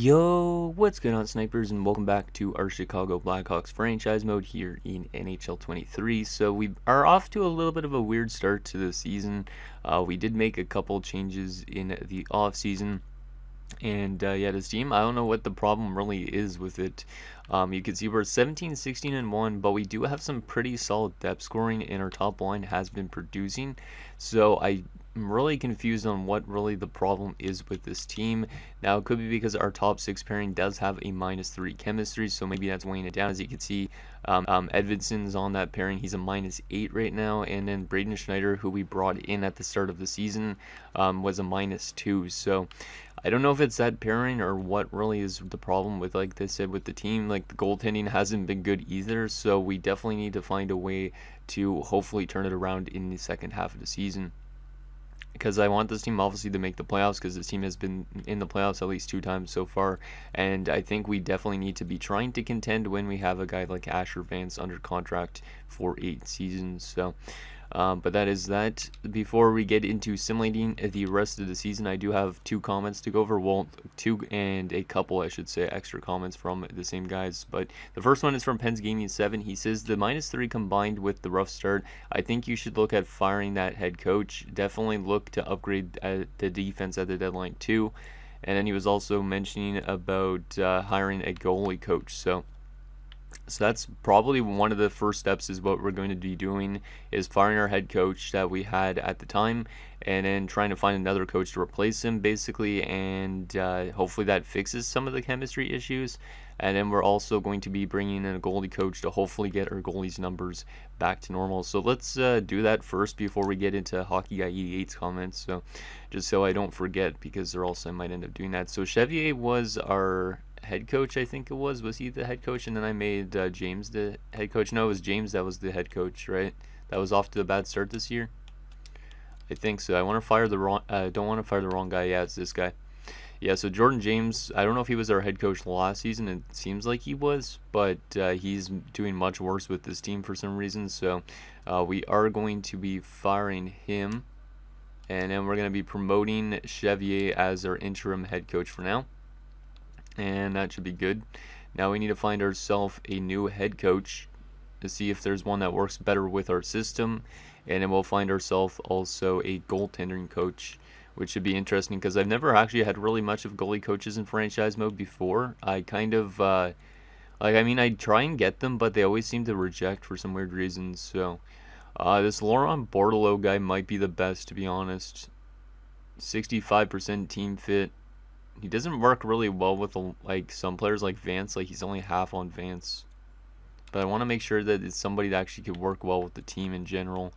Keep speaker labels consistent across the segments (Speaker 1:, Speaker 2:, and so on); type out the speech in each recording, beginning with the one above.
Speaker 1: Yo, what's going on, snipers, and welcome back to our Chicago Blackhawks franchise mode here in NHL 23. So we are off to a little bit of a weird start to the season. We did make a couple changes in the off season. And yeah, this team, I don't know what the problem really is with it. You can see we're 17, 16, and 1, but we do have some pretty solid depth scoring, and our top line has been producing. So I'm really confused on what really the problem is with this team. Now, it could be because our top 6 pairing does have a -3 chemistry, so maybe that's weighing it down. As you can see, Edvinson's on that pairing. He's a -8 right now, and then Braden Schneider, who we brought in at the start of the season, was a -2. So I don't know if it's that pairing or what really is the problem with, like they said, with the team. Like, the goaltending hasn't been good either, so we definitely need to find a way to hopefully turn it around in the second half of the season. Because I want this team obviously to make the playoffs, because this team has been in the playoffs at least 2 times so far, and I think we definitely need to be trying to contend when we have a guy like Asher Vance under contract for 8 seasons. So but that is that. Before we get into simulating the rest of the season, I do have 2 comments to go over. Well, 2 and a couple, I should say, extra comments from the same guys. But the first one is from Pens Gaming 7. He says, the -3 combined with the rough start, I think you should look at firing that head coach. Definitely look to upgrade the defense at the deadline too. And then he was also mentioning about hiring a goalie coach. So that's probably one of the first steps, is what we're going to be doing, is firing our head coach that we had at the time, and then trying to find another coach to replace him, basically, and hopefully that fixes some of the chemistry issues. And then we're also going to be bringing in a goalie coach to hopefully get our goalies' numbers back to normal. So let's do that first before we get into Hockey Guy 88's comments, so just so I don't forget, because or else I might end up doing that. So Chevier was our head coach, I think it was. Was he the head coach? And then I made James the head coach. No, it was James that was the head coach, right? That was off to a bad start this year. I think so. I want to fire the wrong. Don't want to fire the wrong guy. Yeah, it's this guy. Yeah, so Jordan James, I don't know if he was our head coach last season. It seems like he was, but he's doing much worse with this team for some reason. So we are going to be firing him, and then we're going to be promoting Chevier as our interim head coach for now. And that should be good. Now we need to find ourselves a new head coach to see if there's one that works better with our system, and then we'll find ourselves also a goaltending coach, which should be interesting, because I've never actually had really much of goalie coaches in franchise mode before. I kind of I try and get them, but they always seem to reject for some weird reasons. So this Laurent Bordelot guy might be the best, to be honest. 65% team fit. He doesn't work really well with like some players like Vance. Like, he's only half on Vance. But I want to make sure that it's somebody that actually could work well with the team in general.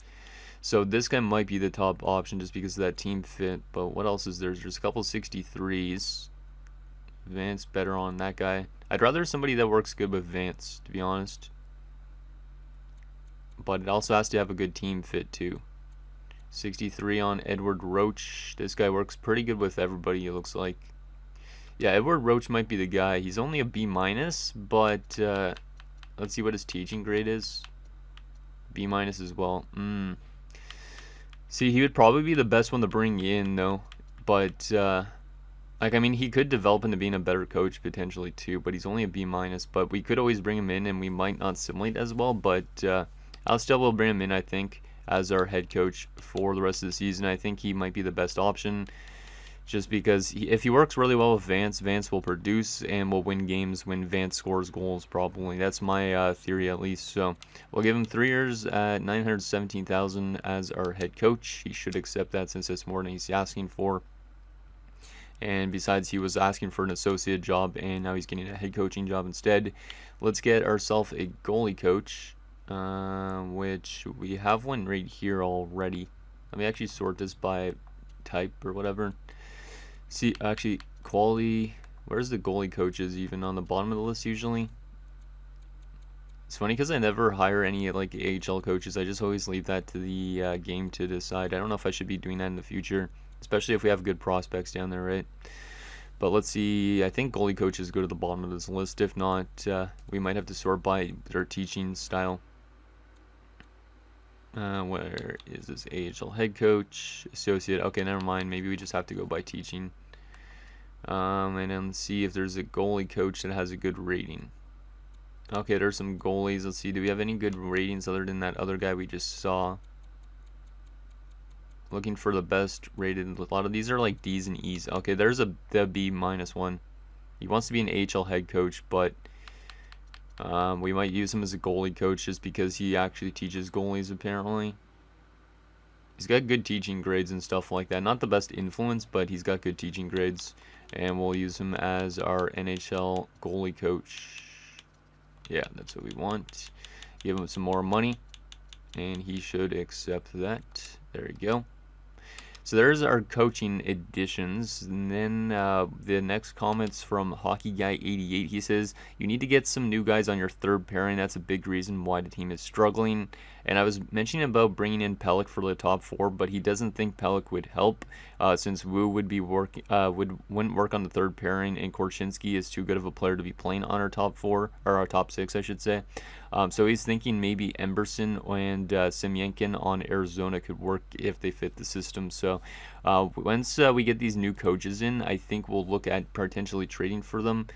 Speaker 1: So this guy might be the top option just because of that team fit. But what else is there? There's a couple 63s. Vance better on that guy. I'd rather somebody that works good with Vance, to be honest. But it also has to have a good team fit too. 63 on Edward Roach. This guy works pretty good with everybody, it looks like. Yeah, Edward Roach might be the guy. He's only a B-, but let's see what his teaching grade is. B- as well. See, he would probably be the best one to bring in, though. But, he could develop into being a better coach potentially, too. But he's only a B-. But we could always bring him in, and we might not simulate as well. But I'll still bring him in, I think, as our head coach for the rest of the season. I think he might be the best option. Just because if he works really well with Vance, Vance will produce and will win games when Vance scores goals, probably. That's my theory, at least. So we'll give him 3 years at $917,000 as our head coach. He should accept that, since it's more than he's asking for. And besides, he was asking for an associate job, and now he's getting a head coaching job instead. Let's get ourselves a goalie coach, which we have one right here already. Let me actually sort this by type or whatever. See, actually, quality, where's the goalie coaches? Even on the bottom of the list usually. It's funny because I never hire any like AHL coaches. I just always leave that to the game to decide. I don't know if I should be doing that in the future, especially if we have good prospects down there, right? But let's see. I think goalie coaches go to the bottom of this list. If not, we might have to sort by their teaching style. Where is this AHL head coach, associate? Okay, never mind. Maybe we just have to go by teaching. And then see if there's a goalie coach that has a good rating. Okay, there's some goalies. Let's see. Do we have any good ratings other than that other guy we just saw? Looking for the best rated. A lot of these are like D's and E's. Okay, there's the B-1. He wants to be an AHL head coach, but we might use him as a goalie coach just because he actually teaches goalies apparently. He's got good teaching grades and stuff like that. Not the best influence, but he's got good teaching grades. And we'll use him as our NHL goalie coach. Yeah, that's what we want. Give him some more money, and he should accept that. There you go. So there's our coaching additions. And then the next comment's from HockeyGuy88. He says, you need to get some new guys on your third pairing. That's a big reason why the team is struggling. And I was mentioning about bringing in Pelech for the top four, but he doesn't think Pelech would help since Wu would be wouldn't work on the third pairing, and Korchinski is too good of a player to be playing on our top four, or our top six, I should say. So he's thinking maybe Emberson and Semyenkin on Arizona could work if they fit the system. So once we get these new coaches in, I think we'll look at potentially trading for them.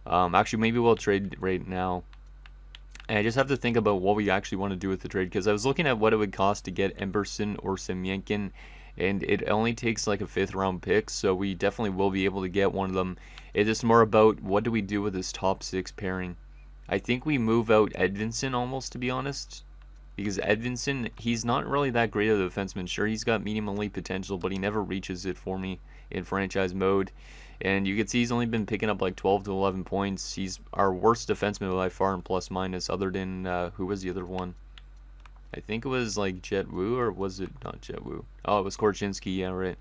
Speaker 1: Actually, maybe we'll trade right now. And I just have to think about what we actually want to do with the trade, because I was looking at what it would cost to get Emberson or Semyenkin, and it only takes like a 5th round pick, so we definitely will be able to get one of them. It's just more about what do we do with this top 6 pairing. I think we move out Edvinsson almost, to be honest, because Edvinsson, he's not really that great of a defenseman. Sure, he's got medium elite potential, but he never reaches it for me in franchise mode. And you can see he's only been picking up like 12 to 11 points. He's our worst defenseman by far in plus minus, other than who was the other one? I think it was like Jet Wu, or was it not Jet Wu? Oh, it was Korchinski, yeah, right.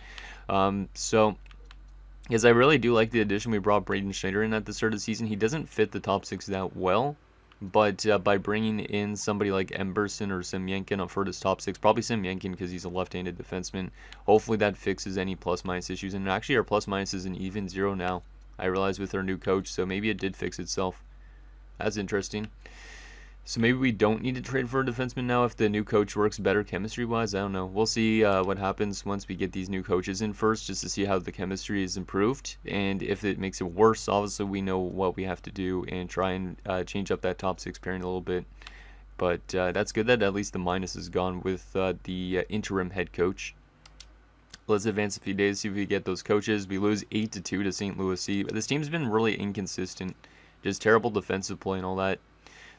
Speaker 1: So, because I really do like the addition we brought Braden Schneider in at the start of the season. He doesn't fit the top 6 that well, but by bringing in somebody like Emberson or Semyenkin up for his top 6, probably Semyenkin because he's a left-handed defenseman, hopefully that fixes any plus-minus issues. And actually our plus-minus is an even 0 now, I realize, with our new coach, so maybe it did fix itself. That's interesting. So maybe we don't need to trade for a defenseman now if the new coach works better chemistry-wise. I don't know. We'll see what happens once we get these new coaches in first, just to see how the chemistry is improved. And if it makes it worse, obviously we know what we have to do and try and change up that top 6 pairing a little bit. But that's good that at least the minus is gone with the interim head coach. Let's advance a few days, see if we get those coaches. We lose 8-2 to St. Louis C. This team's been really inconsistent. Just terrible defensive play and all that.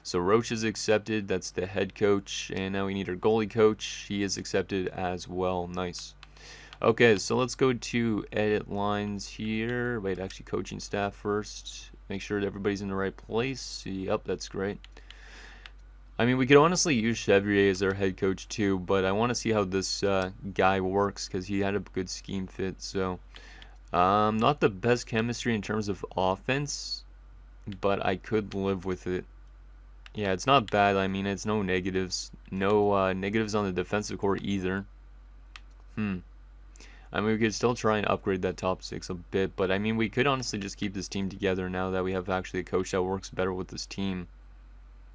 Speaker 1: So Roach is accepted, that's the head coach, and now we need our goalie coach. He is accepted as well. Nice. Okay, so let's go to edit lines here. Wait, actually coaching staff first. Make sure that everybody's in the right place. Yep, that's great. I mean, we could honestly use Chevrier as our head coach too, but I want to see how this guy works because he had a good scheme fit. So, not the best chemistry in terms of offense, but I could live with it. Yeah, it's not bad. I mean, it's no negatives. No negatives on the defensive core either. I mean, we could still try and upgrade that top 6 a bit, but I mean, we could honestly just keep this team together now that we have actually a coach that works better with this team.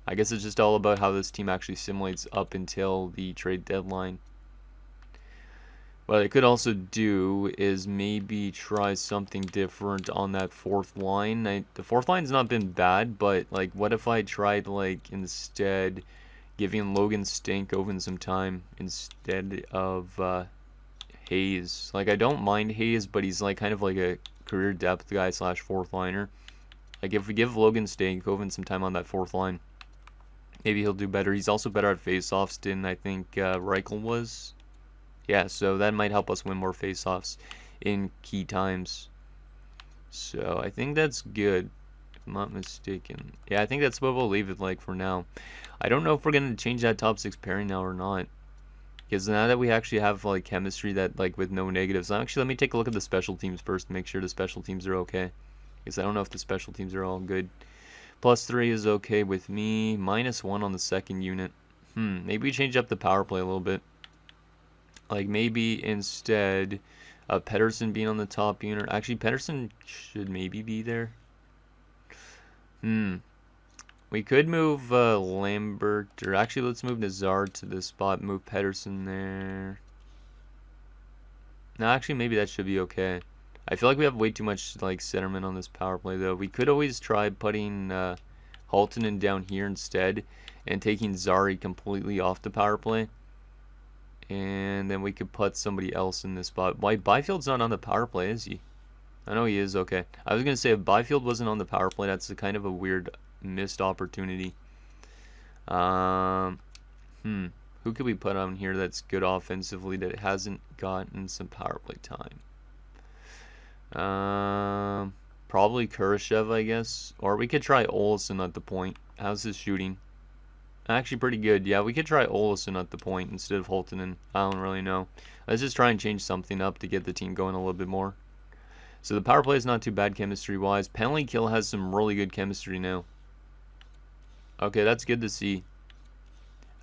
Speaker 1: I guess it's just all about how this team actually simulates up until the trade deadline. What I could also do is maybe try something different on that 4th line. The 4th line's not been bad, but like, what if I tried like instead giving Logan Stankoven some time instead of Hayes? Like, I don't mind Hayes, but he's like kind of like a career depth guy / 4th liner. Like, if we give Logan Stankoven some time on that 4th line, maybe he'll do better. He's also better at face-offs than I think Reichel was. Yeah, so that might help us win more face-offs in key times. So I think that's good, if I'm not mistaken. Yeah, I think that's what we'll leave it like for now. I don't know if we're going to change that top 6 pairing now or not. Because now that we actually have like chemistry that like with no negatives. Actually, let me take a look at the special teams first, make sure the special teams are okay. Because I don't know if the special teams are all good. +3 is okay with me. -1 on the 2nd unit. Maybe we change up the power play a little bit. Like maybe instead of Pettersson being on the top unit. Actually, Pettersson should maybe be there. We could move Lambert, or actually let's move Nazar to this spot. Move Pettersson there. No, actually maybe that should be okay. I feel like we have way too much like centerman on this power play though. We could always try putting Haltonen down here instead and taking Zari completely off the power play. And then we could put somebody else in this spot. Why, Byfield's not on the power play, is he? I know he is, okay. I was going to say, if Byfield wasn't on the power play, that's a kind of a weird missed opportunity. Who could we put on here that's good offensively that hasn't gotten some power play time? Probably Kurashev, I guess. Or we could try Olsen at the point. How's his shooting? Actually pretty good. Yeah, we could try Olsen at the point instead of Holtonen. I don't really know. Let's just try and change something up to get the team going a little bit more. So the power play is not too bad chemistry-wise. Penalty kill has some really good chemistry now. Okay, that's good to see.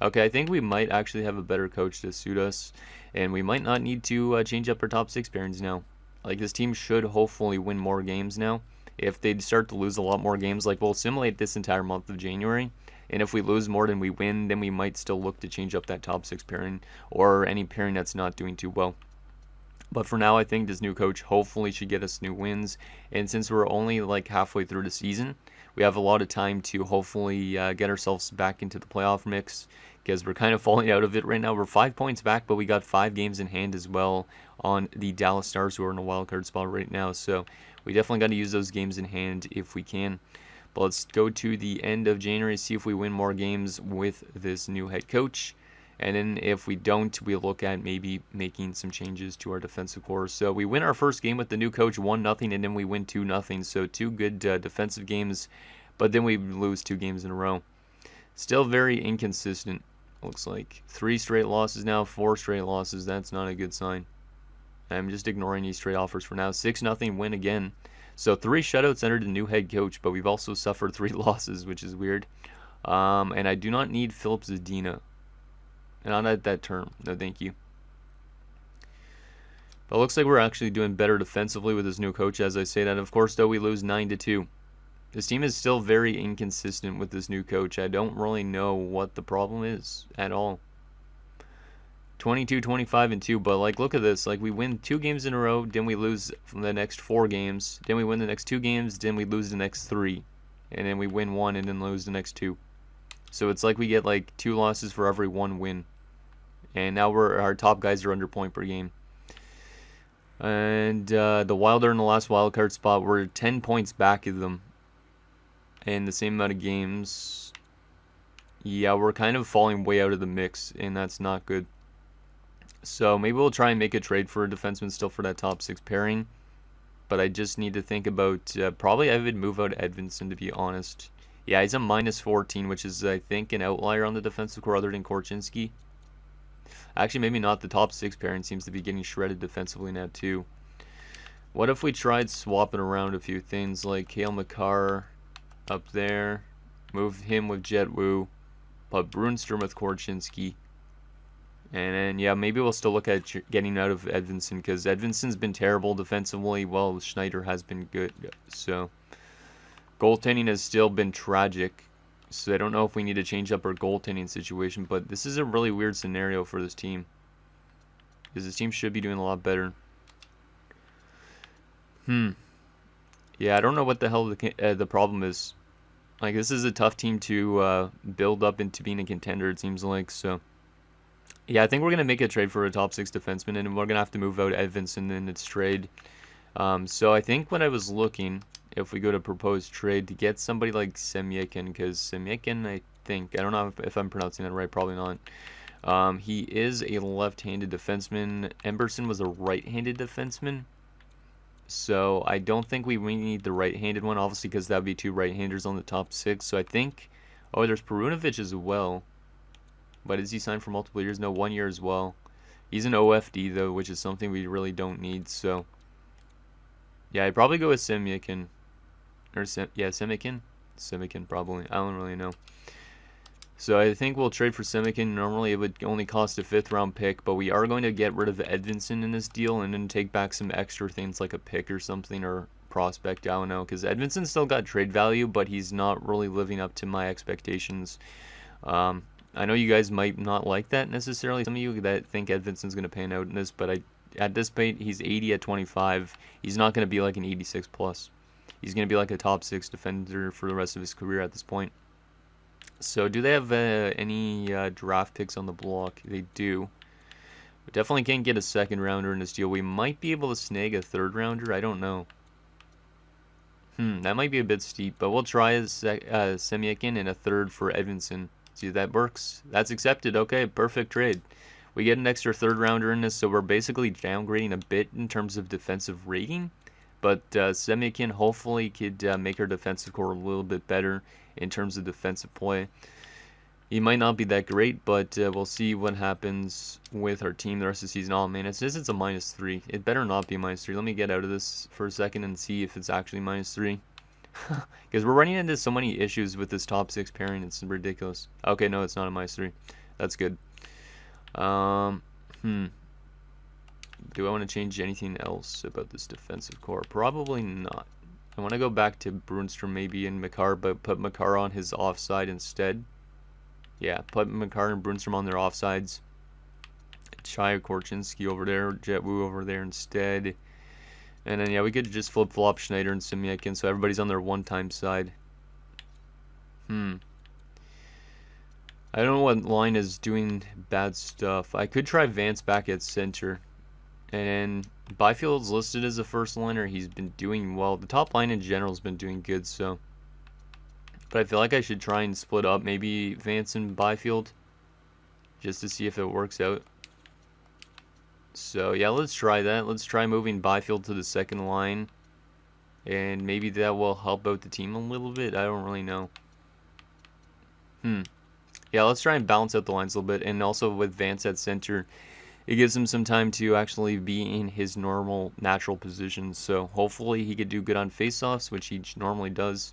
Speaker 1: Okay, I think we might actually have a better coach to suit us. And we might not need to change up our top 6 pairings now. Like, this team should hopefully win more games now. If they start to lose a lot more games, like, we'll simulate this entire month of January. And if we lose more than we win, then we might still look to change up that top 6 pairing or any pairing that's not doing too well. But for now, I think this new coach hopefully should get us new wins. And since we're only like halfway through the season, we have a lot of time to hopefully get ourselves back into the playoff mix, because we're kind of falling out of it right now. We're 5 points back, but we got 5 games in hand as well on the Dallas Stars, who are in a wild card spot right now. So we definitely got to use those games in hand if we can. But let's go to the end of January, see if we win more games with this new head coach. And then if we don't, we look at maybe making some changes to our defensive core. So we win our first game with the new coach 1-0, and then we win 2-0. So 2 good defensive games, but then we lose 2 games in a row. Still very inconsistent, looks like. 3 straight losses now, 4 straight losses. That's not a good sign. I'm just ignoring these straight offers for now. 6-0 win again. So 3 shutouts under the new head coach, but we've also suffered 3 losses, which is weird. And I do not need Philip Zadina. Not at that term. No, thank you. But it looks like we're actually doing better defensively with this new coach, as I say that. Of course, though, we lose 9-2. This team is still very inconsistent with this new coach. I don't really know what the problem is at all. 22, 25, and 2, but like, look at this. Like, we win 2 games in a row, then we lose from the next 4 games, then we win the next 2 games, then we lose the next 3, and then we win 1 and then lose the next 2. So it's like we get like 2 losses for every 1 win. And now our top guys are under point per game. And the Wild are in the last wild card spot. We're 10 points back of them in the same amount of games. Yeah, we're kind of falling way out of the mix, and that's not good. So maybe we'll try and make a trade for a defenseman still for that top 6 pairing. But I just need to think about probably I would move out Edvinsson, to be honest. Yeah, he's a -14, which is, I think, an outlier on the defensive core other than Korchinski. Actually, maybe not. The top 6 pairing seems to be getting shredded defensively now, too. What if we tried swapping around a few things, like Cale Makar up there, move him with Jet Wu, put Brunstrom with Korchinski, and then, yeah, maybe we'll still look at getting out of Edvinsson, because Edvinsson's been terrible defensively, while Schneider has been good. So goaltending has still been tragic. So I don't know if we need to change up our goaltending situation, but this is a really weird scenario for this team, because this team should be doing a lot better. Yeah, I don't know what the hell the problem is. Like, this is a tough team to build up into being a contender, it seems like. So yeah, I think we're going to make a trade for a top 6 defenseman, and we're going to have to move out Edvinsson in its trade. So I think when I was looking, if we go to propose trade, to get somebody like Semyekin, because Semyekin, I don't know if I'm pronouncing that right, probably not. He is a left-handed defenseman. Emberson was a right-handed defenseman. So I don't think we need the right-handed one, obviously, because that would be 2 right-handers on the top 6. So I think, oh, there's Perunovic as well. But is he signed for multiple years? No, 1 year as well. He's an OFD, though, which is something we really don't need. So yeah, I'd probably go with Semyekin. Semyekin? Semyekin, probably. I don't really know. So I think we'll trade for Semyekin. Normally it would only cost a 5th round pick, but we are going to get rid of Edvinsson in this deal and then take back some extra things like a pick or something, or prospect, I don't know, because Edvinsson still got trade value, but he's not really living up to my expectations. I know you guys might not like that necessarily. Some of you that think Edvinsson's going to pan out in this, but at this point, he's 80 at 25. He's not going to be like an 86 plus. He's going to be like a top 6 defender for the rest of his career at this point. So do they have any draft picks on the block? They do. We definitely can't get a second rounder in this deal. We might be able to snag a third rounder. I don't know. That might be a bit steep, but we'll try a Semyakin and a third for Edvinsson. See if that works. That's accepted. Okay, perfect trade. We get an extra third rounder in this, so we're basically downgrading a bit in terms of defensive rating. But Semyakin hopefully could make our defensive core a little bit better in terms of defensive play. He might not be that great, but we'll see what happens with our team the rest of the season. Oh man, it says it's a -3. It better not be a -3. Let me get out of this for a second and see if it's actually -3. Because we're running into so many issues with this top 6 pairing, it's ridiculous. Okay, no, it's not a -3. That's good. Do I want to change anything else about this defensive core? Probably not. I want to go back to Brunstrom maybe and Makar, but put Makar on his offside instead. Yeah, put Makar and Brunstrom on their offsides. Chaya Korchinski over there, Jetwu over there instead. And then, yeah, we could just flip-flop Schneider and Semyakin, so everybody's on their one-time side. I don't know what line is doing bad stuff. I could try Vance back at center. And Byfield's listed as a first liner. He's been doing well. The top line in general has been doing good, so. But I feel like I should try and split up maybe Vance and Byfield just to see if it works out. So, yeah, let's try that. Let's try moving Byfield to the second line. And maybe that will help out the team a little bit. I don't really know. Yeah, let's try and balance out the lines a little bit. And also with Vance at center, it gives him some time to actually be in his normal, natural position. So hopefully he could do good on faceoffs, which he normally does.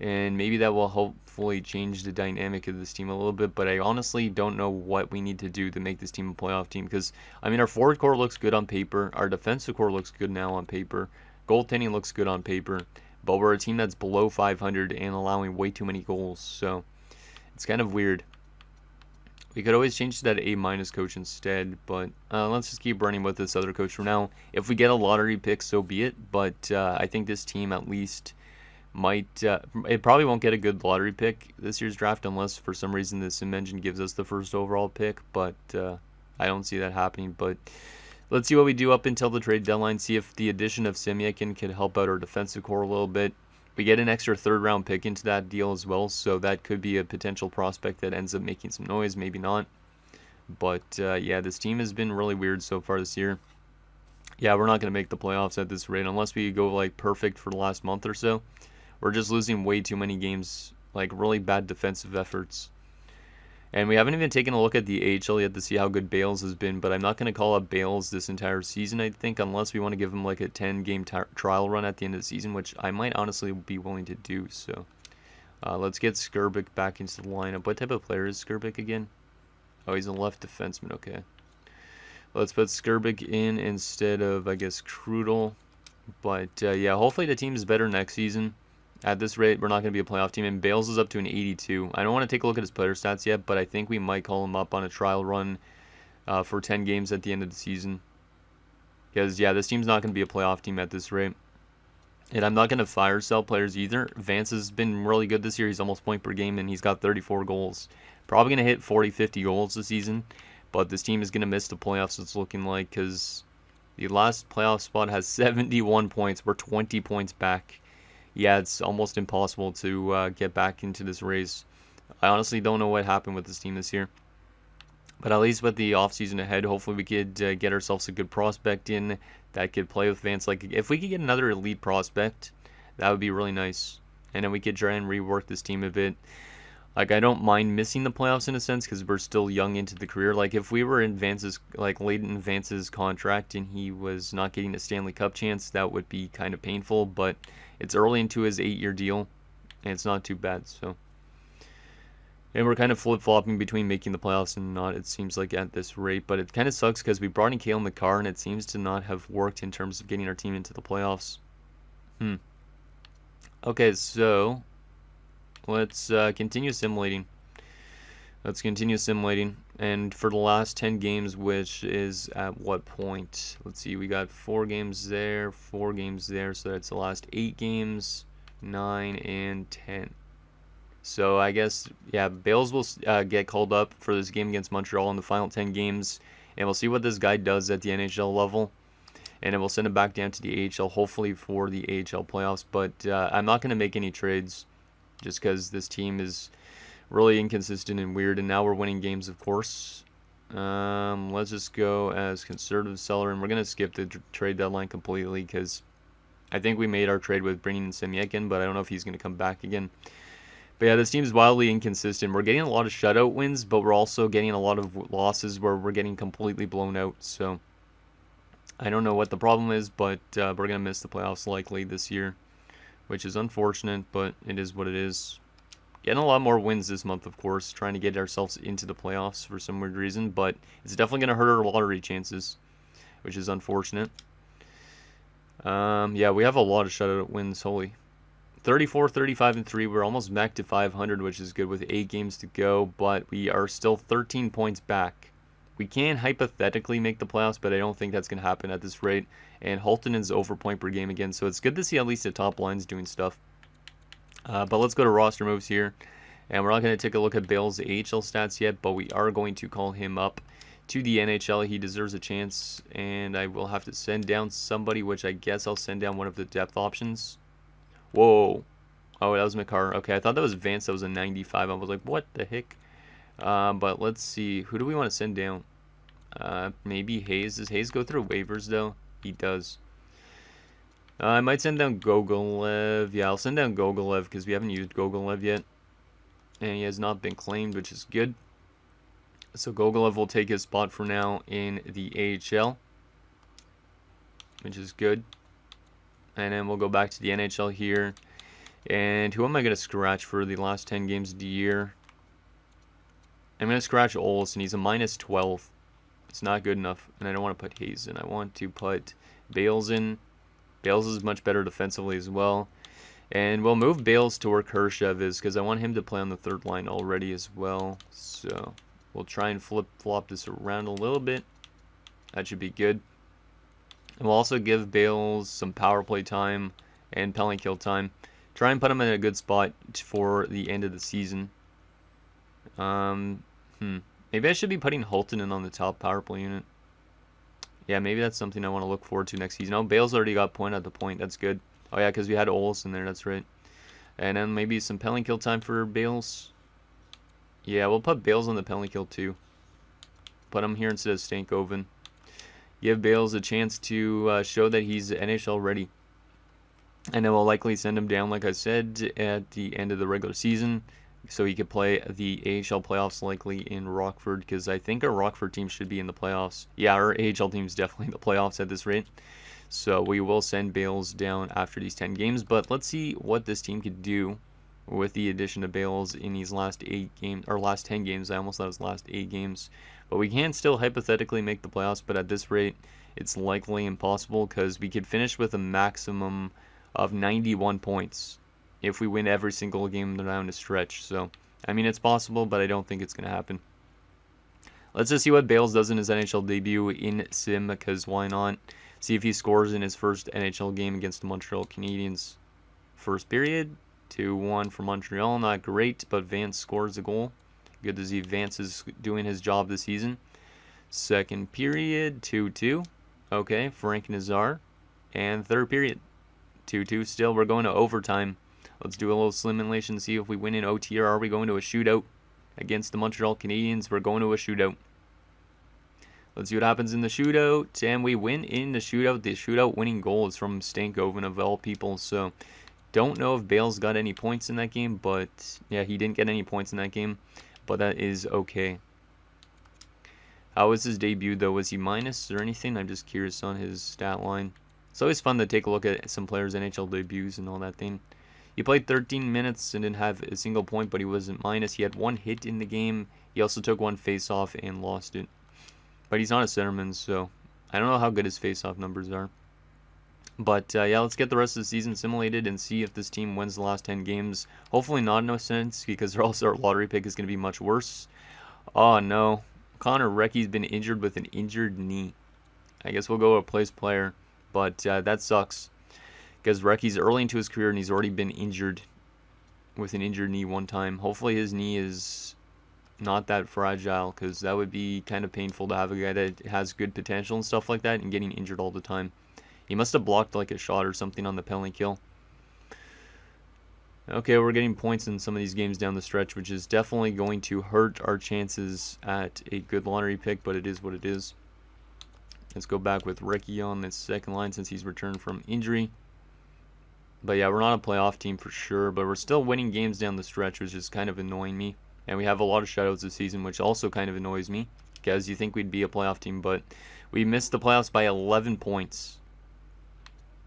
Speaker 1: And maybe that will hopefully change the dynamic of this team a little bit. But I honestly don't know what we need to do to make this team a playoff team. Because, I mean, our forward core looks good on paper. Our defensive core looks good now on paper. Goaltending looks good on paper. But we're a team that's below 500 and allowing way too many goals. So it's kind of weird. We could always change to that A- coach instead, but let's just keep running with this other coach for now. If we get a lottery pick, so be it, but I think this team at least might, it probably won't get a good lottery pick this year's draft unless for some reason the Sim Engine gives us the first overall pick, but I don't see that happening. But let's see what we do up until the trade deadline, see if the addition of Semyakin can help out our defensive core a little bit. We get an extra third-round pick into that deal as well, so that could be a potential prospect that ends up making some noise, maybe not. But, yeah, this team has been really weird so far this year. Yeah, we're not going to make the playoffs at this rate unless we go, like, perfect for the last month or so. We're just losing way too many games, like, really bad defensive efforts. And we haven't even taken a look at the AHL yet to see how good Bales has been, but I'm not going to call up Bales this entire season, I think, unless we want to give him like a 10-game trial run at the end of the season, which I might honestly be willing to do. So let's get Skrbek back into the lineup. What type of player is Skrbek again? Oh, he's a left defenseman. Okay. Let's put Skrbek in instead of, I guess, Krudel. But, yeah, hopefully the team is better next season. At this rate, we're not going to be a playoff team, and Bales is up to an 82. I don't want to take a look at his player stats yet, but I think we might call him up on a trial run for 10 games at the end of the season. Because, yeah, this team's not going to be a playoff team at this rate. And I'm not going to fire sell players either. Vance has been really good this year. He's almost point per game, and he's got 34 goals. Probably going to hit 40, 50 goals this season, but this team is going to miss the playoffs, it's looking like, because the last playoff spot has 71 points. We're 20 points back. Yeah, it's almost impossible to get back into this race. I honestly don't know what happened with this team this year. But at least with the offseason ahead, hopefully we could get ourselves a good prospect in that could play with Vance. Like, if we could get another elite prospect, that would be really nice. And then we could try and rework this team a bit. Like, I don't mind missing the playoffs in a sense because we're still young into the career. Like, if we were in Vance's, like, late in Vance's contract and he was not getting a Stanley Cup chance, that would be kind of painful. But it's early into his 8-year deal, and it's not too bad. So, and we're kind of flip-flopping between making the playoffs and not, it seems like, at this rate. But it kind of sucks because we brought in Cale Makar, and it seems to not have worked in terms of getting our team into the playoffs. Okay, so let's continue simulating. And for the last 10 games, which is at what point? Let's see, we got 4 games there, 4 games there, so that's the last 8 games, 9 and 10. So I guess, yeah, Bales will get called up for this game against Montreal in the final 10 games, and we'll see what this guy does at the NHL level. And then we'll send him back down to the AHL, hopefully for the AHL playoffs. But I'm not going to make any trades just because this team is really inconsistent and weird. And now we're winning games, of course. Let's just go as conservative seller. And we're going to skip the trade deadline completely because I think we made our trade with bringing in Semyekin, but I don't know if he's going to come back again. But yeah, this team is wildly inconsistent. We're getting a lot of shutout wins, but we're also getting a lot of losses where we're getting completely blown out. So I don't know what the problem is, but we're going to miss the playoffs likely this year, which is unfortunate, but it is what it is. Getting a lot more wins this month, of course, trying to get ourselves into the playoffs for some weird reason, but it's definitely going to hurt our lottery chances, which is unfortunate. Yeah, we have a lot of shutout wins, holy. 34, 35, and 3. We're almost back to 500, which is good with 8 games to go, but we are still 13 points back. We can hypothetically make the playoffs, but I don't think that's going to happen at this rate. And Holton is over point per game again, so it's good to see at least the top lines doing stuff. But let's go to roster moves here. And we're not going to take a look at Bale's AHL stats yet, but we are going to call him up to the NHL. He deserves a chance, and I will have to send down somebody, which I guess I'll send down one of the depth options. Whoa. Oh, that was McCarr. Okay, I thought that was Vance. That was a 95. I was like, what the heck? But let's see. Who do we want to send down? Maybe Hayes. Does Hayes go through waivers, though? He does. I might send down Gogolev. Yeah, I'll send down Gogolev because we haven't used Gogolev yet. And he has not been claimed, which is good. So Gogolev will take his spot for now in the AHL, which is good. And then we'll go back to the NHL here. And who am I going to scratch for the last 10 games of the year? I'm going to scratch Olsen. He's a minus 12. It's not good enough. And I don't want to put Hayes in. I want to put Bales in. Bales is much better defensively as well. And we'll move Bales to where Kershev is because I want him to play on the third line already as well. So we'll try and flip-flop this around a little bit. That should be good. And we'll also give Bales some power play time and penalty kill time. Try and put him in a good spot for the end of the season. Maybe I should be putting Holton in on the top power play unit. Yeah, maybe that's something I want to look forward to next season. Oh, Bales already got point at the point. That's good. Oh, yeah, because we had Olsen there. That's right. And then maybe some penalty kill time for Bales. Yeah, we'll put Bales on the penalty kill too. Put him here instead of Stankoven. Give Bales a chance to show that he's NHL ready. And then we'll likely send him down, like I said, at the end of the regular season, so he could play the AHL playoffs likely in Rockford, because I think our Rockford team should be in the playoffs. Yeah, our AHL team is definitely in the playoffs at this rate. So we will send Bales down after these 10 games, but let's see what this team could do with the addition of Bales in these last 8 games, or last 10 games. I almost thought it was last 8 games. But we can still hypothetically make the playoffs, but at this rate, it's likely impossible because we could finish with a maximum of 91 points if we win every single game down the stretch. So, I mean, it's possible, but I don't think it's going to happen. Let's just see what Bales does in his NHL debut in Sim, because why not? See if he scores in his first NHL game against the Montreal Canadiens. First period, 2-1 for Montreal. Not great, but Vance scores a goal. Good to see Vance is doing his job this season. Second period, 2-2. Okay, Frank Nazar. And third period, 2-2 still. We're going to overtime. Let's do a little simulation, see if we win in OT, or are we going to a shootout against the Montreal Canadiens? We're going to a shootout. Let's see what happens in the shootout. And we win in the shootout. The shootout winning goal is from Stankoven of all people. So, don't know if Bales got any points in that game, but yeah, he didn't get any points in that game. But that is okay. How was his debut, though? Was he minus or anything? I'm just curious on his stat line. It's always fun to take a look at some players' NHL debuts and all that thing. He played 13 minutes and didn't have a single point, but he wasn't minus. He had 1 hit in the game. He also took 1 face-off and lost it. But he's not a centerman, so I don't know how good his face-off numbers are. But yeah, let's get the rest of the season simulated and see if this team wins the last 10 games. Hopefully not, in no sense, because or else our lottery pick is going to be much worse. Oh no, Connor Recchi's been injured with an injured knee. I guess we'll go replace player, but that sucks because Recchi's early into his career and he's already been injured with an injured knee one time. Hopefully his knee is not that fragile, because that would be kind of painful to have a guy that has good potential and stuff like that and getting injured all the time. He must have blocked like a shot or something on the penalty kill. Okay, we're getting points in some of these games down the stretch, which is definitely going to hurt our chances at a good lottery pick, but it is what it is. Let's go back with Ricky on this second line since he's returned from injury. But yeah, we're not a playoff team for sure, but we're still winning games down the stretch, which is kind of annoying me. And we have a lot of shutouts this season, which also kind of annoys me, because you think we'd be a playoff team, but we missed the playoffs by 11 points.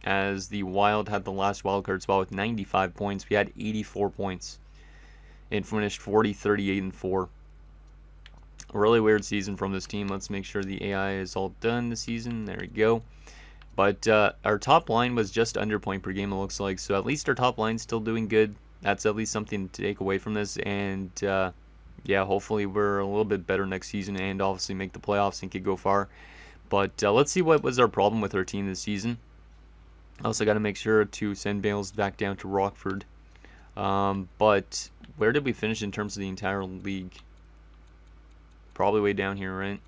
Speaker 1: As the Wild had the last wildcard spot with 95 points, we had 84 points and finished 40, 38, and 4. A really weird season from this team. Let's make sure the AI is all done this season. There we go. But our top line was just under point per game, it looks like. So at least our top line's still doing good. That's at least something to take away from this. And yeah, hopefully we're a little bit better next season and obviously make the playoffs and could go far. But let's see what was our problem with our team this season. Also got to make sure to send Bales back down to Rockford. But where did we finish in terms of the entire league? Probably way down here, right?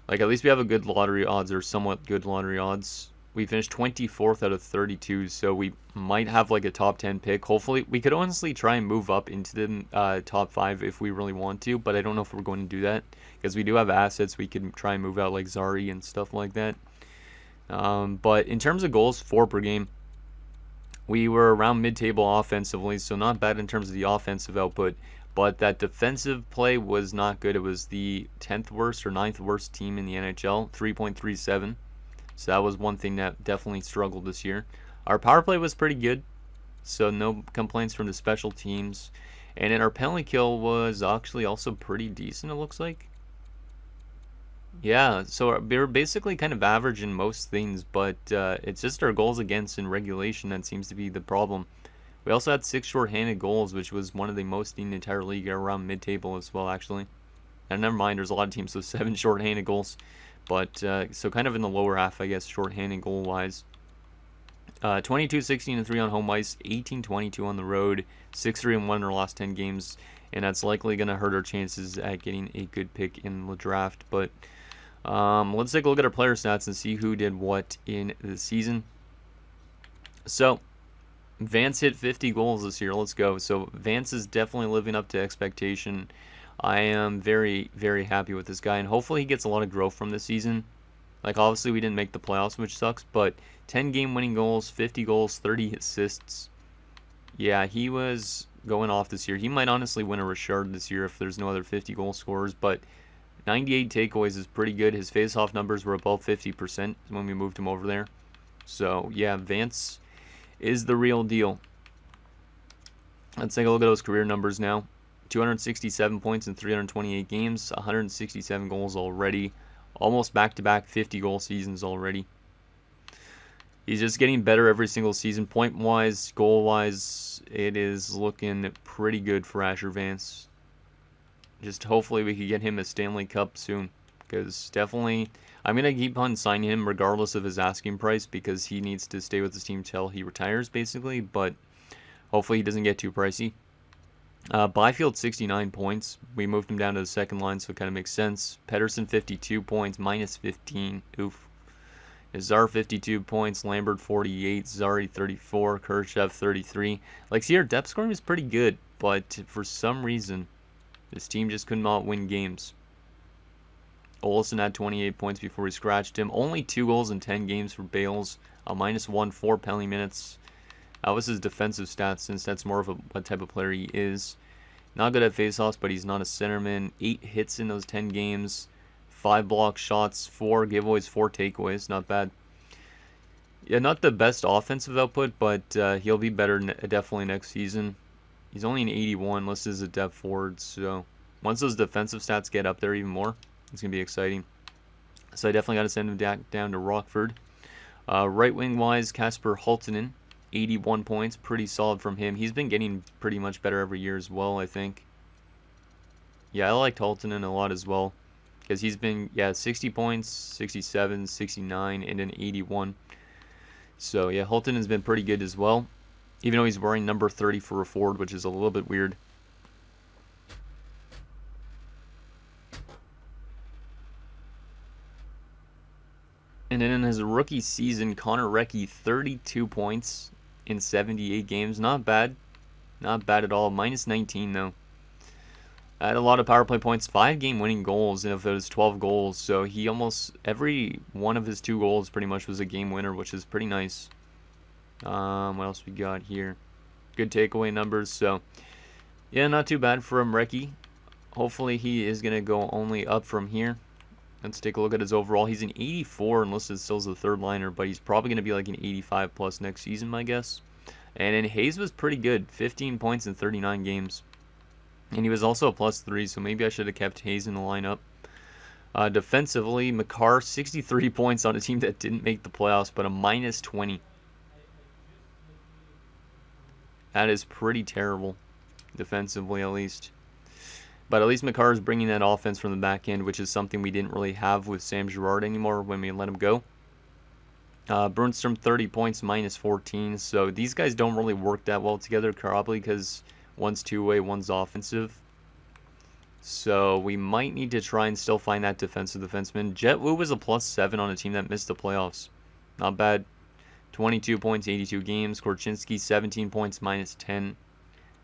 Speaker 1: Like, at least we have a good lottery odds, or somewhat good lottery odds. We finished 24th out of 32, so we might have like a top 10 pick. Hopefully, we could honestly try and move up into the top 5 if we really want to, but I don't know if we're going to do that, because we do have assets we can try and move out, like Zari and stuff like that. But in terms of goals, 4 per game, we were around mid-table offensively, so not bad in terms of the offensive output. But that defensive play was not good. It was the 10th worst or 9th worst team in the NHL, 3.37. So that was one thing that definitely struggled this year. Our power play was pretty good, so no complaints from the special teams. And then our penalty kill was actually also pretty decent, it looks like. Yeah, so we're basically kind of average in most things, but it's just our goals against in regulation that seems to be the problem. We also had 6 shorthanded goals, which was one of the most in the entire league, around mid-table as well, actually. And never mind, there's a lot of teams with 7 shorthanded goals. But, so kind of in the lower half, I guess, shorthanded goal-wise. 22-16-3 on home ice, 18-22 on the road, 6-3-1 in our last 10 games. And that's likely going to hurt our chances at getting a good pick in the draft. But let's take a look at our player stats and see who did what in the season. So Vance hit 50 goals this year. Let's go. So Vance is definitely living up to expectation. I am very, very happy with this guy, and hopefully he gets a lot of growth from this season. Like, obviously we didn't make the playoffs, which sucks, but 10 game winning goals, 50 goals, 30 assists. Yeah, he was going off this year. He might honestly win a Richard this year if there's no other 50 goal scorers, but 98 takeaways is pretty good. His face-off numbers were above 50% when we moved him over there. So, yeah, Vance is the real deal. Let's take a look at those career numbers now. 267 points in 328 games, 167 goals already. Almost back-to-back 50-goal seasons already. He's just getting better every single season. Point-wise, goal-wise, it is looking pretty good for Asher Vance. Just hopefully we could get him a Stanley Cup soon, because definitely I'm going to keep on signing him regardless of his asking price, because he needs to stay with his team till he retires, basically, but hopefully he doesn't get too pricey. Byfield, 69 points. We moved him down to the second line, so it kind of makes sense. Pedersen, 52 points, minus 15. Oof. Nazar, 52 points. Lambert, 48. Zari, 34. Khrushchev, 33. Like, see, our depth scoring is pretty good, but for some reason, this team just could not win games. Olsen had 28 points before we scratched him. Only 2 goals in 10 games for Bales. Minus 1, 4 penalty minutes. That was his defensive stats, since that's more of what type of player he is. Not good at faceoffs, but he's not a centerman. 8 hits in those 10 games. 5 block shots, 4 giveaways, 4 takeaways. Not bad. Yeah, not the best offensive output, but he'll be better definitely next season. He's only an 81, listed as a depth forward, so once those defensive stats get up there even more, it's going to be exciting. So I definitely got to send him down to Rockford. Right wing wise, Kasper Halttunen, 81 points, pretty solid from him. He's been getting pretty much better every year as well, I think. Yeah, I liked Haltonen a lot as well. Because he's been, 60 points, 67, 69, and an 81. So, yeah, Halton has been pretty good as well. Even though he's wearing number 30 for a forward, which is a little bit weird. And then in his rookie season, Connor Recchi, 32 points in 78 games. Not bad. Not bad at all. Minus 19, though. Had a lot of power play points, 5-game winning goals, and if it was 12 goals, so he almost, every one of his 2 goals pretty much was a game winner, which is pretty nice. What else we got here? Good takeaway numbers, so yeah, not too bad for him, Recchi. Hopefully he is going to go only up from here. Let's take a look at his overall. He's an 84 and listed still as a third liner, but he's probably going to be like an 85 plus next season, my guess. And then Hayes was pretty good, 15 points in 39 games. And he was also a +3, so maybe I should have kept Hayes in the lineup. Defensively, Makar, 63 points on a team that didn't make the playoffs, but a minus 20. That is pretty terrible, defensively at least. But at least Makar is bringing that offense from the back end, which is something we didn't really have with Sam Girard anymore when we let him go. Brunstrom, 30 points, minus 14. So these guys don't really work that well together, probably because one's two-way, one's offensive. So we might need to try and still find that defensive defenseman. Jet Wu was a +7 on a team that missed the playoffs. Not bad. 22 points, 82 games. Korchinski, 17 points, minus 10.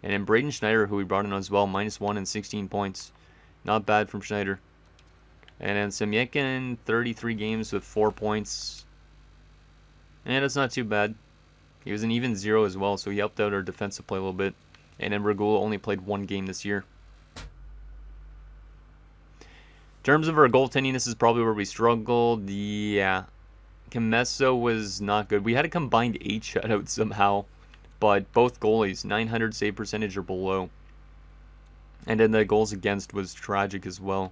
Speaker 1: And then Braden Schneider, who we brought in as well, -1 and 16 points. Not bad from Schneider. And then Semyekin, 33 games with 4 points. And that's not too bad. He was an even 0 as well, so he helped out our defensive play a little bit. And then Regula only played 1 game this year. In terms of our goaltending, this is probably where we struggled. Yeah. Camesso was not good. We had a combined 8 shutouts somehow. But both goalies, 900 save percentage or below. And then the goals against was tragic as well.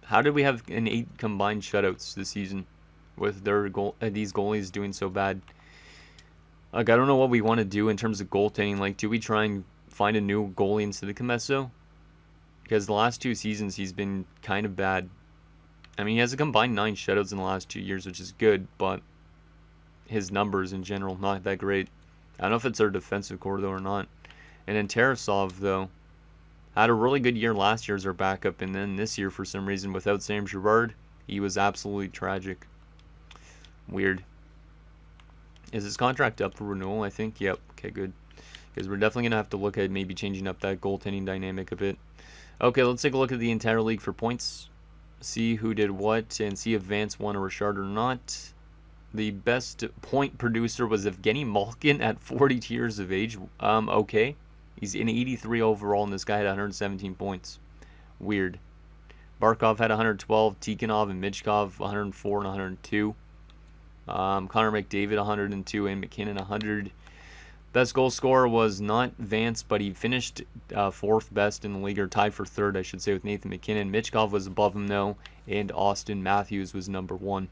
Speaker 1: How did we have an 8 combined shutouts this season with these goalies doing so bad? Like, I don't know what we want to do in terms of goaltending. Like, do we try and find a new goalie instead of Camesso? Because the last 2 seasons he's been kind of bad. I mean, he has a combined 9 shutouts in the last 2 years, which is good, but his numbers in general, not that great. I don't know if it's our defensive core, though, or not. And then Tarasov, though, had a really good year last year as our backup, and then this year, for some reason, without Sam Girard, he was absolutely tragic. Weird. Is his contract up for renewal, I think? Yep. Okay, good. Because we're definitely going to have to look at maybe changing up that goaltending dynamic a bit. Okay, let's take a look at the entire league for points. See who did what, and see if Vance won a Richard or not. The best point producer was Evgeny Malkin at 42 years of age. Okay. He's in 83 overall, and this guy had 117 points. Weird. Barkov had 112, Tikhonov and Michkov 104 and 102. Connor McDavid 102 and McKinnon 100. Best goal scorer was not Vance, but he finished 4th best in the league, or tied for 3rd, I should say, with Nathan McKinnon. Michkov was above him, though, and Austin Matthews was number 1.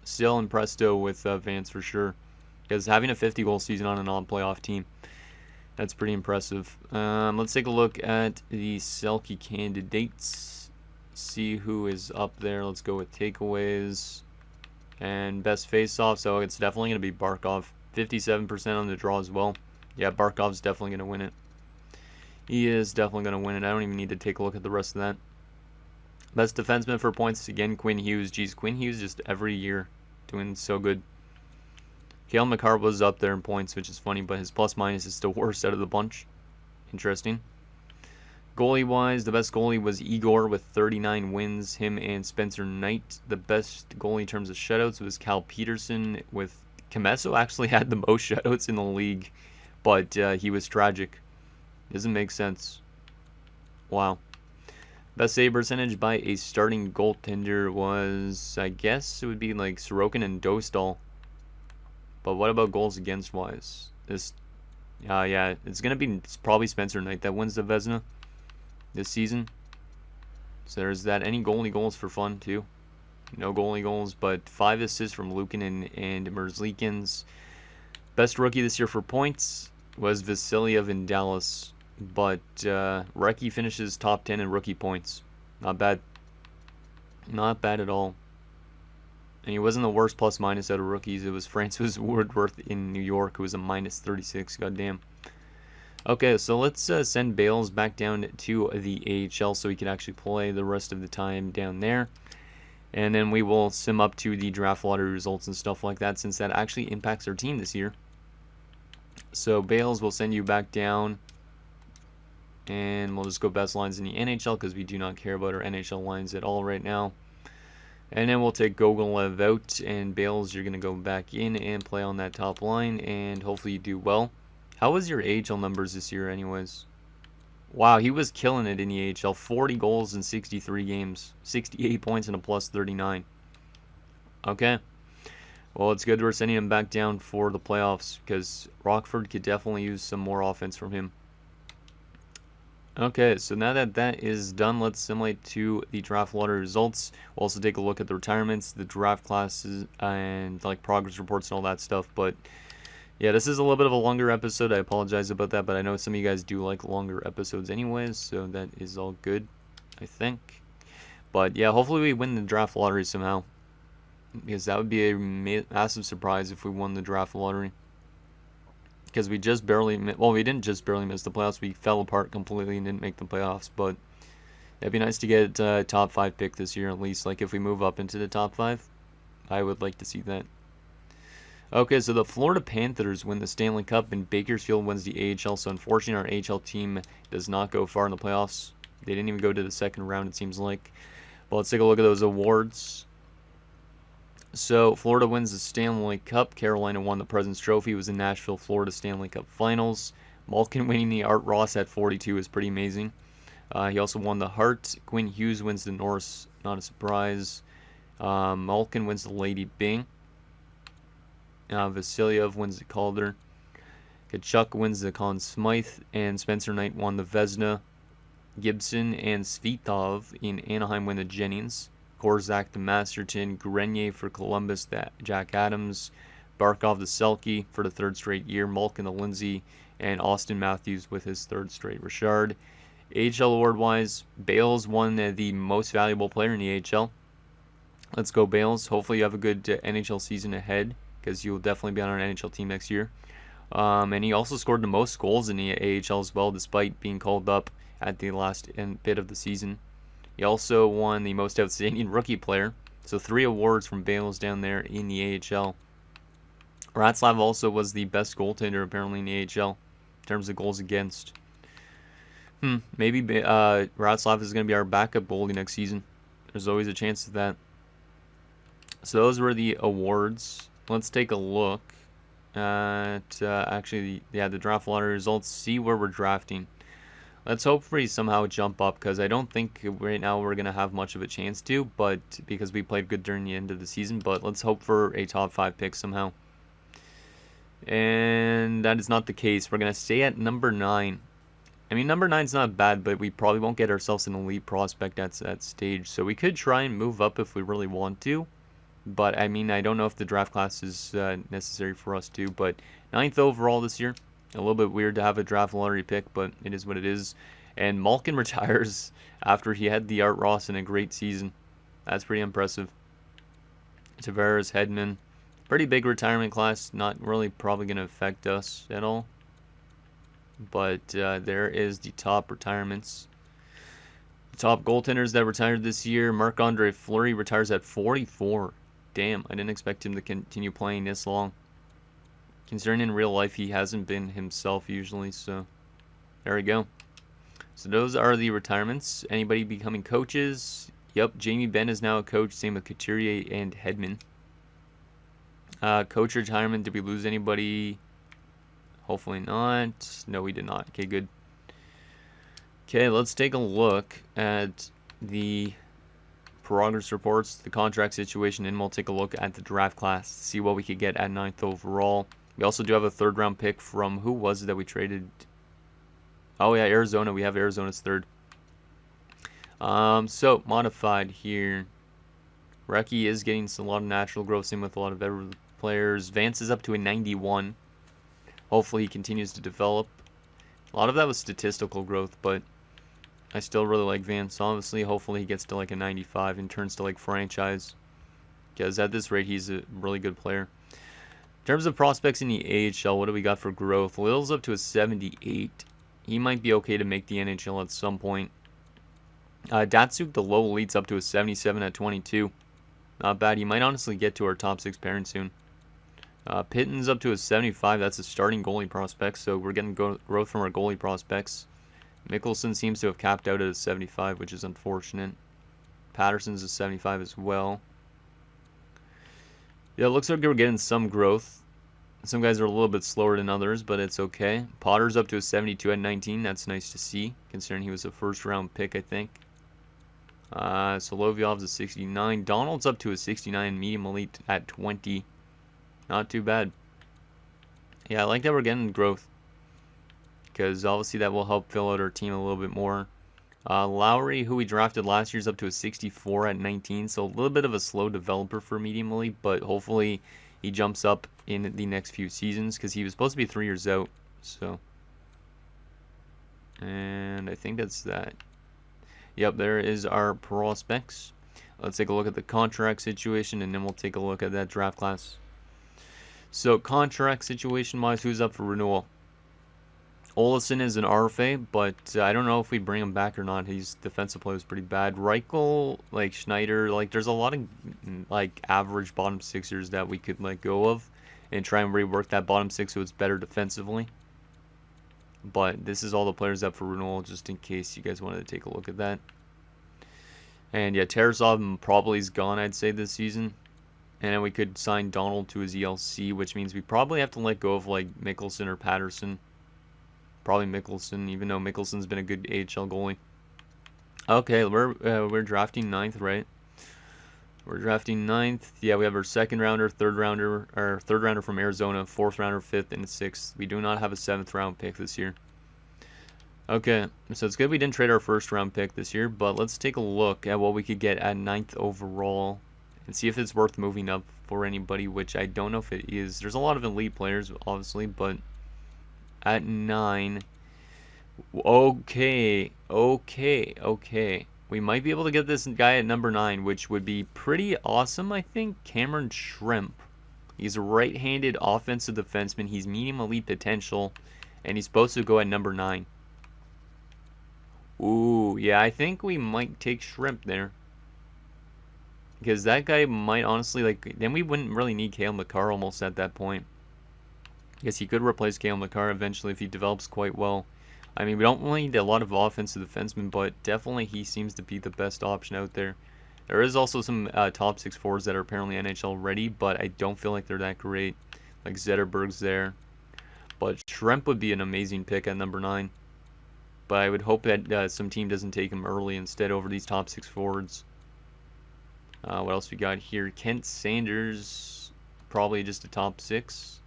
Speaker 1: Still impressed, though, with Vance for sure. Because having a 50-goal season on a non-playoff team, that's pretty impressive. Let's take a look at the Selke candidates. See who is up there. Let's go with takeaways. And best face-off, so it's definitely going to be Barkov. 57% on the draw as well. Yeah, Barkov's definitely going to win it. He is definitely going to win it. I don't even need to take a look at the rest of that. Best defenseman for points, again, Quinn Hughes. Geez, Quinn Hughes just every year doing so good. Cale Makar was up there in points, which is funny, but his plus-minus is still worst out of the bunch. Interesting. Goalie-wise, the best goalie was Igor with 39 wins, him and Spencer Knight. The best goalie in terms of shutouts was Cal Peterson with... Camesso actually had the most shutouts in the league, but he was tragic. Doesn't make sense. Wow. Best save percentage by a starting goaltender was, I guess it would be like Sorokin and Dostal. But what about goals against wise? Yeah, it's probably Spencer Knight that wins the Vezina this season. So there's that. Any goalie goals for fun too? No goalie goals, but 5 assists from Luukkonen and Merzlikins. Best rookie this year for points was Vasilyev in Dallas. But Recchi finishes top 10 in rookie points. Not bad. Not bad at all. And he wasn't the worst plus minus out of rookies. It was Francis Woodworth in New York, who was a minus 36. Goddamn. Okay, so let's send Bales back down to the AHL so he can actually play the rest of the time down there. And then we will sim up to the draft lottery results and stuff like that, since that actually impacts our team this year. So Bales will send you back down. And we'll just go best lines in the NHL because we do not care about our NHL lines at all right now. And then we'll take Gogolev out, and Bales, you're going to go back in and play on that top line, and hopefully you do well. How was your AHL numbers this year anyways? Wow, he was killing it in the AHL. 40 goals in 63 games. 68 points and a plus 39. Okay. Well, it's good we're sending him back down for the playoffs because Rockford could definitely use some more offense from him. Okay, so now that that is done, let's simulate to the draft lottery results. We'll also take a look at the retirements, the draft classes, and like progress reports and all that stuff. But yeah, this is a little bit of a longer episode. I apologize about that, but I know some of you guys do like longer episodes anyways, so that is all good, I think. But yeah, hopefully we win the draft lottery somehow, because that would be a massive surprise if we won the draft lottery. Because we just barely, well, we didn't just barely miss the playoffs. We fell apart completely and didn't make the playoffs. But it'd be nice to get a top 5 pick this year at least. Like if we move up into the top 5, I would like to see that. Okay, so the Florida Panthers win the Stanley Cup and Bakersfield wins the AHL. So unfortunately, our AHL team does not go far in the playoffs. They didn't even go to the second round, it seems like. But let's take a look at those awards. So, Florida wins the Stanley Cup. Carolina won the President's Trophy. It was in Nashville, Florida Stanley Cup Finals. Malkin winning the Art Ross at 42 is pretty amazing. He also won the Hart. Quinn Hughes wins the Norris. Not a surprise. Malkin wins the Lady Byng. Vasilyev wins the Calder. Kachuk wins the Conn Smythe. And Spencer Knight won the Vezina. Gibson and Svitov in Anaheim win the Jennings. Korzak the Masterton, Grenier for Columbus, Jack Adams, Barkov the Selke for the 3rd straight year, Malkin the Lindsay, and Austin Matthews with his 3rd straight Richard. AHL award-wise, Bales won the most valuable player in the AHL. Let's go Bales. Hopefully you have a good NHL season ahead because you'll definitely be on an NHL team next year. And he also scored the most goals in the AHL as well, despite being called up at the last bit of the season. He also won the most outstanding rookie player. So 3 awards from Bales down there in the AHL. Ratzlav also was the best goaltender apparently in the AHL in terms of goals against. Maybe Ratzlav is going to be our backup goalie next season. There's always a chance of that. So those were the awards. Let's take a look at the draft lottery results. See where we're drafting. Let's hope we somehow jump up, because I don't think right now we're going to have much of a chance to, but because we played good during the end of the season, but let's hope for a top 5 pick somehow. And that is not the case. We're going to stay at number 9. I mean, number 9's not bad, but we probably won't get ourselves an elite prospect at that stage, so we could try and move up if we really want to, but I mean, I don't know if the draft class is necessary for us to, but 9th overall this year. A little bit weird to have a draft lottery pick, but it is what it is. And Malkin retires after he had the Art Ross in a great season. That's pretty impressive. Tavares, Hedman. Pretty big retirement class. Not really probably going to affect us at all. But there is the top retirements. The top goaltenders that retired this year. Marc-Andre Fleury retires at 44. Damn, I didn't expect him to continue playing this long. Considering in real life he hasn't been himself usually, so there we go. So those are the retirements. Anybody becoming coaches? Yep, Jamie Benn is now a coach, same with Couturier and Hedman. Coach retirement, did we lose anybody? Hopefully not. No, we did not. Okay, good. Okay, let's take a look at the progress reports, the contract situation, and we'll take a look at the draft class, see what we could get at 9th overall. We also do have a 3rd round pick from, who was it that we traded? Oh yeah, Arizona. We have Arizona's 3rd. So modified here. Recchi is getting a lot of natural growth, same with a lot of veteran players. Vance is up to a 91. Hopefully he continues to develop. A lot of that was statistical growth, but I still really like Vance. Obviously, hopefully he gets to like a 95 and turns to like franchise, because at this rate, he's a really good player. In terms of prospects in the AHL, what do we got for growth? Little's up to a 78. He might be okay to make the NHL at some point. Datsuk, the low elite's up to a 77 at 22. Not bad. He might honestly get to our top 6 pairing soon. Pitton's up to a 75. That's a starting goalie prospect, so we're getting growth from our goalie prospects. Mickelson seems to have capped out at a 75, which is unfortunate. Patterson's a 75 as well. Yeah, it looks like we're getting some growth. Some guys are a little bit slower than others, but it's okay. Potter's up to a 72 at 19. That's nice to see, considering he was a first-round pick, I think. Solovyov's a 69. Donald's up to a 69, medium elite at 20. Not too bad. Yeah, I like that we're getting growth, because obviously that will help fill out our team a little bit more. Lowry, who we drafted last year, is up to a 64 at 19, so a little bit of a slow developer for medium elite, but hopefully he jumps up in the next few seasons, because he was supposed to be 3 years out. So, and I think that's that. Yep, there is our prospects. Let's take a look at the contract situation, and then we'll take a look at that draft class. So, contract situation-wise, who's up for renewal? Olesen is an RFA, but I don't know if we bring him back or not. His defensive play was pretty bad. Reichel, like Schneider, like there's a lot of like average bottom sixers that we could let go of and try and rework that bottom six so it's better defensively. But this is all the players up for renewal, just in case you guys wanted to take a look at that. And yeah, Tarasov probably is gone, I'd say, this season. And then we could sign Donald to his ELC, which means we probably have to let go of like Mickelson or Patterson. Probably Mickelson, even though Mickelson's been a good AHL goalie. Okay, we're drafting 9th, right? We're drafting 9th. Yeah, we have our second rounder, third rounder from Arizona, 4th rounder, 5th, and 6th. We do not have a 7th round pick this year. Okay, so it's good we didn't trade our 1st round pick this year, but let's take a look at what we could get at 9th overall and see if it's worth moving up for anybody, which I don't know if it is. There's a lot of elite players, obviously, but at 9, okay. We might be able to get this guy at number 9, which would be pretty awesome, I think. Cameron Shrimp. He's a right-handed offensive defenseman. He's medium elite potential, and he's supposed to go at number 9. Ooh, yeah, I think we might take Shrimp there. Because that guy might honestly, like, then we wouldn't really need Cale Makar almost at that point. Because he could replace Cale Makar eventually if he develops quite well. I mean, we don't really need a lot of offensive defensemen, but definitely he seems to be the best option out there. There is also some top 6 forwards that are apparently NHL ready, but I don't feel like they're that great. Like Zetterberg's there. But Shrimp would be an amazing pick at number 9. But I would hope that some team doesn't take him early instead over these top 6 forwards. What else we got here? Kent Sanders, probably just a top 6.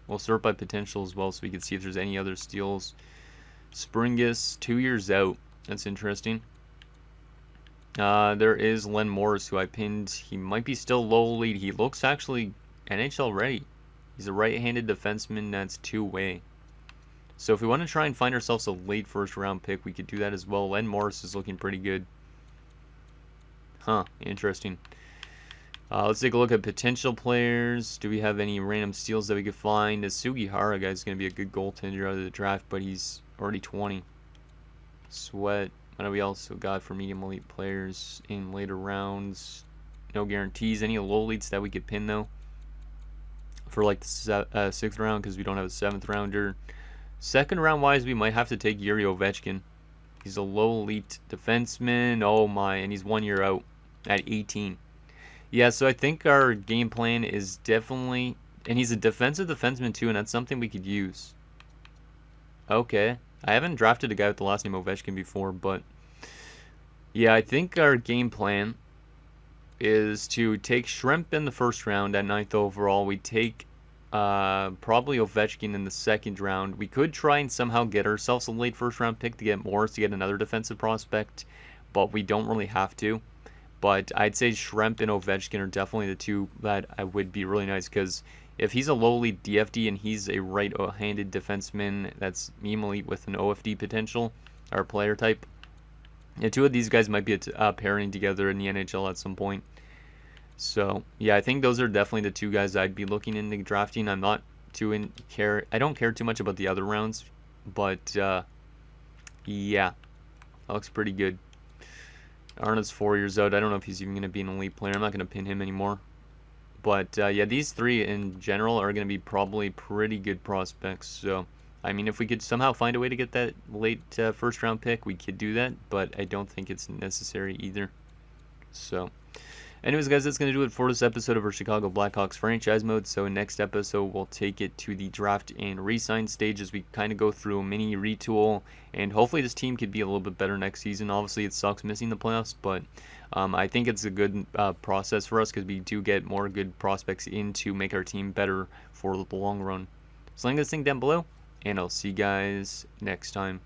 Speaker 1: We'll sort by potential as well so we can see if there's any other steals. Springus, 2 years out. That's interesting. There is Len Morris, who I pinned. He might be still low lead. He looks actually NHL ready. He's a right-handed defenseman that's two-way. So if we want to try and find ourselves a late first-round pick, we could do that as well. Len Morris is looking pretty good. Huh, interesting. Let's take a look at potential players. Do we have any random steals that we could find? The Sugihara guy is going to be a good goaltender out of the draft, but he's already 20. Sweat. What do we also got for medium elite players in later rounds? No guarantees. Any low leads that we could pin, though? For like the 6th round, because we don't have a 7th rounder. 2nd round wise, we might have to take Yuri Ovechkin. He's a low elite defenseman. Oh my, and he's 1 year out at 18. Yeah, so I think our game plan is definitely, and he's a defensive defenseman too, and that's something we could use. Okay, I haven't drafted a guy with the last name Ovechkin before, but yeah, I think our game plan is to take Shrimp in the 1st round at 9th overall. We take probably Ovechkin in the 2nd round. We could try and somehow get ourselves a late 1st round pick to get Morris to get another defensive prospect, but we don't really have to. But I'd say Shrimp and Ovechkin are definitely the two that I would be really nice, because if he's a lowly DFD and he's a right-handed defenseman that's meme elite with an OFD potential or player type, yeah, two of these guys might be pairing together in the NHL at some point. So yeah, I think those are definitely the two guys I'd be looking into drafting. I'm not too I don't care too much about the other rounds, but yeah, that looks pretty good. Arnold's 4 years out. I don't know if he's even going to be an elite player. I'm not going to pin him anymore. But yeah, these three in general are going to be probably pretty good prospects. So, I mean, if we could somehow find a way to get that late first round pick, we could do that. But I don't think it's necessary either. So, anyways, guys, that's going to do it for this episode of our Chicago Blackhawks franchise mode. So, next episode, we'll take it to the draft and re-sign stage as we kind of go through a mini retool. And hopefully this team could be a little bit better next season. Obviously, it sucks missing the playoffs, but I think it's a good process for us because we do get more good prospects in to make our team better for the long run. So, link this thing down below, and I'll see you guys next time.